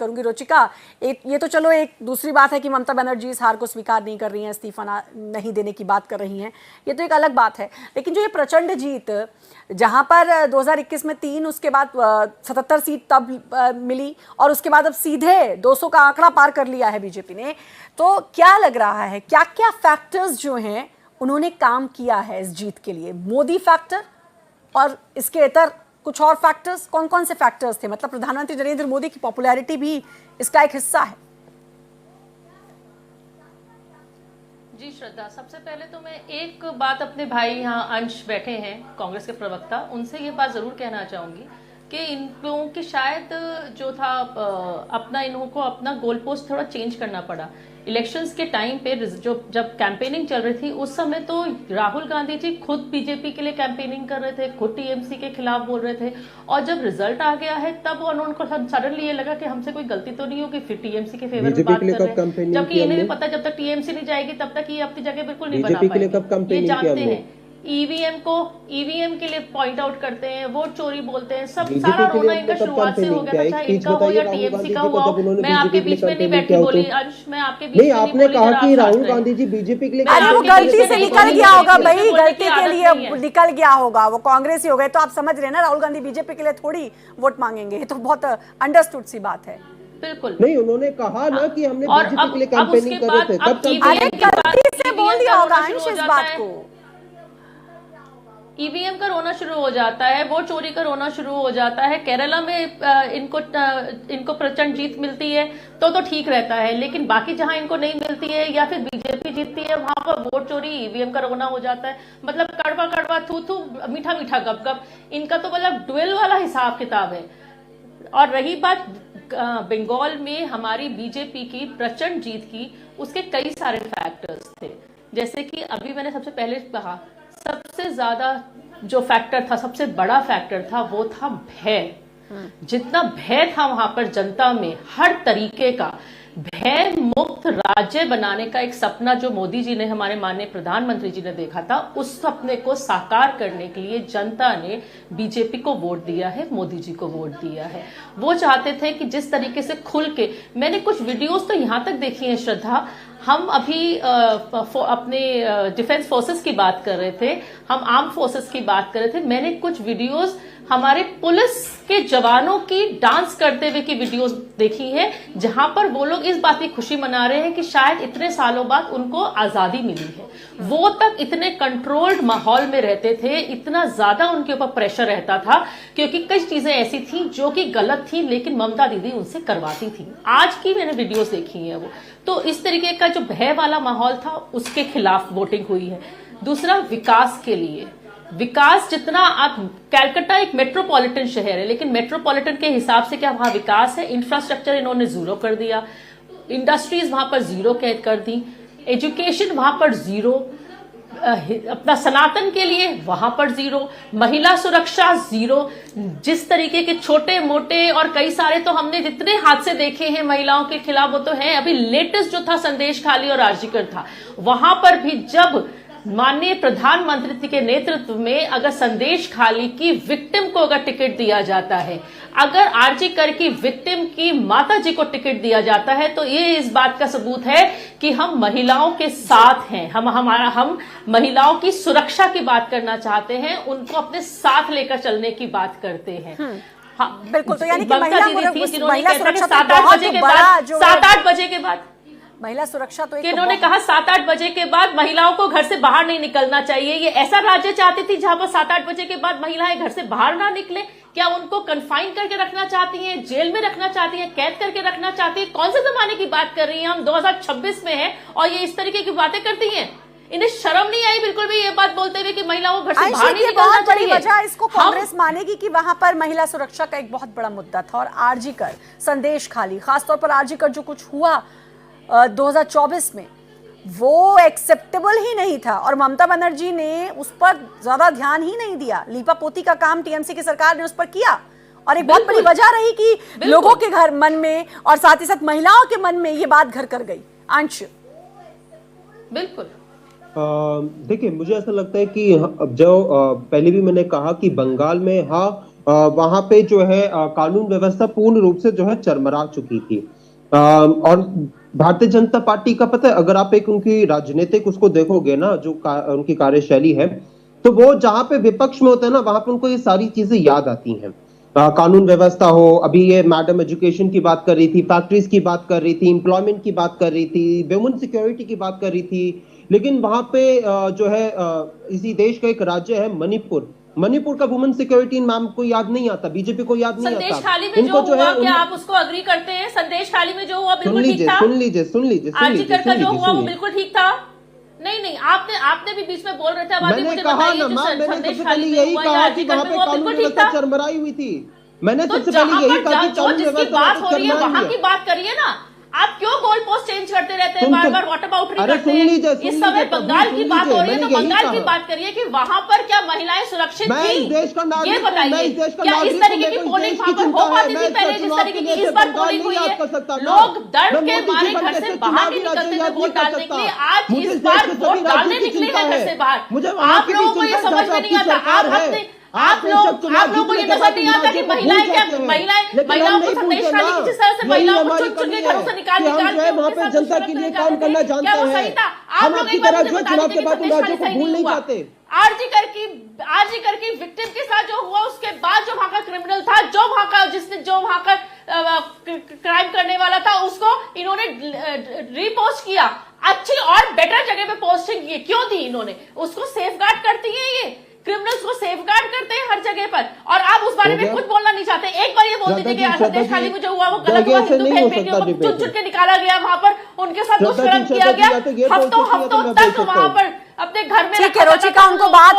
करूंगी। रुचिका, ये तो चलो एक दूसरी बात है कि ममता बनर्जी इस हार को स्वीकार नहीं कर रही हैं, इस्तीफा नहीं देने की बात कर रही हैं, ये तो एक अलग बात है। लेकिन जो ये प्रचंड जीत, जहां पर 2021 में 3, उसके बाद 77 सीट तब मिली और उसके बाद अब सीधे 200 का आंकड़ा पार कर लिया है बीजेपी ने, तो क्या लग रहा है, क्या क्या फैक्टर्स जो हैं उन्होंने काम किया है इस जीत के लिए? मोदी फैक्टर और इसके इतर कुछ और फैक्टर्स, कौन कौन से फैक्टर्स थे? मतलब प्रधानमंत्री नरेंद्र मोदी की पॉपुलैरिटी भी इसका एक हिस्सा है। जी श्रद्धा, सबसे पहले तो मैं एक बात अपने भाई यहाँ अंश बैठे हैं कांग्रेस के प्रवक्ता, उनसे ये बात जरूर कहना चाहूंगी कि इन लोगों की शायद जो था इनको अपना गोल पोस्ट थोड़ा चेंज करना पड़ा। इलेक्शंस के टाइम पे जब कैंपेनिंग चल रही थी उस समय तो राहुल गांधी जी खुद बीजेपी के लिए कैंपेनिंग कर रहे थे, खुद टीएमसी के खिलाफ बोल रहे थे, और जब रिजल्ट आ गया है तब उनको सडनली ये लगा कि हमसे कोई गलती तो नहीं होगी, फिर टीएमसी के फेवर में बात कर रहे हैं, जबकि इन्हें भी पता जब तक टीएमसी नहीं जाएगी तब तक ये अपनी जगह बिल्कुल नहीं बना पाएंगे। ये जानते हैं ईवीएम के लिए पॉइंट आउट करते हैं, वोट चोरी बोलते हैं, सब सारा रोना इनका शुरुआत से हो गया था, चाहे इनका हो या टीएमसी का हुआ। मैं आपके बीच में नहीं बैठी बोली अंश, मैं आपके बीच में नहीं आपने कहा कि राहुल गांधी जी बीजेपी के लिए, अरे वो गलती से निकल गया होगा भाई, गलती के लिए निकल गया होगा, वो कांग्रेस ही हो गए, तो आप समझ रहे हैं ना, राहुल गांधी बीजेपी के लिए थोड़ी वोट मांगेंगे, ये तो बहुत अंडरस्टूड सी बात है। बिल्कुल नहीं, उन्होंने कहा ना कि हमने बीजेपी के लिए कैंपेनिंग कर रहे थे, अरे गलती से बोल दिया होगा अंश इस बात को। ईवीएम का रोना शुरू हो जाता है, वोट चोरी का रोना शुरू हो जाता है। केरला में इनको प्रचंड जीत मिलती है तो ठीक रहता है, लेकिन बाकी जहां इनको नहीं मिलती है या फिर बीजेपी जीतती है वहां पर वोट चोरी, ईवीएम का रोना हो जाता है। मतलब कड़वा कड़वा, थू थू, मीठा मीठा गप गप, इनका तो मतलब डुएल वाला हिसाब किताब है। और रही बात बंगाल में हमारी बीजेपी की प्रचंड जीत की, उसके कई सारे फैक्टर्स थे, जैसे कि अभी मैंने सबसे पहले कहा, सबसे ज्यादा जो फैक्टर था, सबसे बड़ा फैक्टर था, वो था भय। जितना भय था वहां पर जनता में, हर तरीके का भय मुक्त राज्य बनाने का एक सपना जो मोदी जी ने, हमारे माननीय प्रधानमंत्री जी ने देखा था, उस सपने को साकार करने के लिए जनता ने बीजेपी को वोट दिया है, मोदी जी को वोट दिया है। वो चाहते थे कि जिस तरीके से खुल के, मैंने कुछ वीडियोस तो यहां तक देखी है श्रद्धा, हम अभी अपने डिफेंस फोर्सेस की बात कर रहे थे, हम आर्म फोर्सेस की बात कर रहे थे, मैंने कुछ वीडियोस हमारे पुलिस के जवानों की डांस करते हुए की वीडियोस देखी है, जहां पर वो लोग इस बात की खुशी मना रहे हैं कि शायद इतने सालों बाद उनको आजादी मिली है। वो तक इतने कंट्रोल्ड माहौल में रहते थे, इतना ज्यादा उनके ऊपर प्रेशर रहता था, क्योंकि कई चीजें ऐसी थी जो कि गलत थी, लेकिन ममता दीदी उनसे करवाती थी। आज की मैंने वीडियोस देखी है वो, तो इस तरीके का जो भय वाला माहौल था उसके खिलाफ वोटिंग हुई है। दूसरा, विकास के लिए, विकास जितना, आप कैलकाटा एक मेट्रोपॉलिटन शहर है, लेकिन मेट्रोपॉलिटन के हिसाब से क्या वहां विकास है? इंफ्रास्ट्रक्चर इन्होंने जीरो कर दिया, इंडस्ट्रीज वहां पर जीरो कर दी, एजुकेशन वहां पर जीरो, अपना सनातन के लिए वहां पर जीरो, महिला सुरक्षा जीरो। जिस तरीके के छोटे मोटे और कई सारे तो हमने जितने हादसे देखे हैं महिलाओं के खिलाफ वो तो है, अभी लेटेस्ट जो था संदेश खाली और आरजीकर था, वहां पर भी जब माननीय प्रधानमंत्री के नेतृत्व में अगर संदेश खाली की विक्टिम को अगर टिकट दिया जाता है, अगर आरजीकर की विक्टिम की माता जी को टिकट दिया जाता है, तो ये इस बात का सबूत है कि हम महिलाओं के साथ हैं, हम महिलाओं की सुरक्षा की बात करना चाहते हैं, उनको अपने साथ लेकर चलने की बात करते हैं। हाँ बिल्कुल, तो यानी कि महिला सुरक्षा 7-8 बजे के बाद महिला सुरक्षा तो इन्होंने कहा 7-8 बजे के बाद महिलाओं को घर से बाहर नहीं निकलना चाहिए। ये ऐसा राज्य चाहती थी जहां पर 7-8 बजे के बाद महिलाएं घर से बाहर ना निकले? क्या उनको कन्फाइन करके रखना चाहती हैं, जेल में रखना चाहती हैं, कैद करके रखना चाहती हैं? कौन से जमाने की बात कर रही हैं? हम 2026 में हैं और ये इस तरीके की बातें करती हैं। इन्हें शर्म नहीं आई बिल्कुल भी ये बात बोलते हुए कि महिलाओं को घर से बाहर नहीं निकलना चाहिए। वजह इसको कांग्रेस मानेगी कि वहां पर महिला सुरक्षा का एक बहुत बड़ा मुद्दा था, और आरजीकर, संदेश खाली, खासतौर पर आरजीकर जो कुछ हुआ 2024 में, वो एक्सेप्टेबल ही नहीं था, और ममता बनर्जी ने उस पर ज्यादा ध्यान ही नहीं दिया। लीपा पोती का काम टीएमसी की सरकार ने उस पर किया, और एक बहुत बड़ी वजह रही कि लोगों के घर मन में और साथ ही साथ महिलाओं के मन में ये बात घर कर गई। अंश, बिल्कुल देखिए, मुझे ऐसा लगता है कि जो पहले भी मैंने कहा कि बंगाल में हाँ वहां पे जो है कानून व्यवस्था पूर्ण रूप से जो है चरमरा चुकी थी। और भारतीय जनता पार्टी का पता है, अगर आप एक उनकी राजनीतिक उसको देखोगे ना, जो उनकी कार्यशैली है, तो वो जहां पे विपक्ष में होते हैं ना, वहां पे उनको ये सारी चीजें याद आती हैं। कानून व्यवस्था हो, अभी ये मैडम एजुकेशन की बात कर रही थी, फैक्ट्रीज की बात कर रही थी, एम्प्लॉयमेंट की बात कर रही थी, वुमेन सिक्योरिटी की बात कर रही थी। लेकिन वहां पे जो है इसी देश का एक राज्य है मणिपुर का वुमेन सिक्योरिटी मैम को याद नहीं आता, बीजेपी को याद नहीं आता। संदेश खाली में जो हुआ, क्या आप उसको अग्री करते हैं? संदेश खाली में जो हुआ बिल्कुल ठीक था। सुन लीजिए आरजी कर का जो हुआ वो बिल्कुल ठीक था। नहीं, आपने भी बीच में बोल रहे थे। मैंने कहा ना मैम, मैंने सबसे पहले यही कहा कि वहाँ पे कानून व्यवस्था चरमराई हुई थी। मैंने सबसे पहले यही कहा कि कानून व्यवस्था बात हो रही है वहां की बात करिए ना। आप क्यों गोल पोस्ट चेंज करते रहते हैं, बार बार वॉट अबाउट करते हैं? इस समय बंगाल की बात हो रही है, तो बंगाल की बात करिए कि वहां पर क्या महिलाएं सुरक्षित थी? ये बताइए, क्या इस तरीके की पोलिंग वहां पर हो पाती थी पहले जिस तरीके की इस बार पोलिंग हुई है? लोग डर के मारे घर से बाहर नहीं निकलते थे वोट डालने के लिए। आज इस बार वोट डालने निकले हैं घर से बाहर। आप लोगों को ये समझ में नहीं आता। आप लोगों को ये नजर नहीं आता कि महिलाओं को संदेश खाली की जिस तरह से महिलाओं को चुन के घरों से निकाल वहाँ पे जनता के लिए काम करना जानते हैं। हम आपकी तरह जो चुनाव के बाद उन राज्यों को भूल नहीं पाते। आरजी कर की विक्टिम के साथ जो हुआ, उसके बाद जो वहां का क्रिमिनल था, जो वहां का क्राइम करने वाला था, उसको इन्होंने रीपोस्ट किया। अच्छी और बेटर जगह पे पोस्टिंग की क्यों दी इन्होंने? उसको सेफगार्ड करती है, ये क्रिमिनल्स को सेफगार्ड करते हैं हर जगह पर, और आप उस बारे में कुछ बोलना नहीं चाहते। एक बार ये बोल दीजिए कि संदेश खाली में जो हुआ वो गलत हुआ, हिंदू बहन बेटियों को चुन के निकाला गया, वहां पर उनके साथ दुष्कर्म किया गया, हफ्तों तक वहां पर अपने घर में। ठीक है रुचिका, उनको बात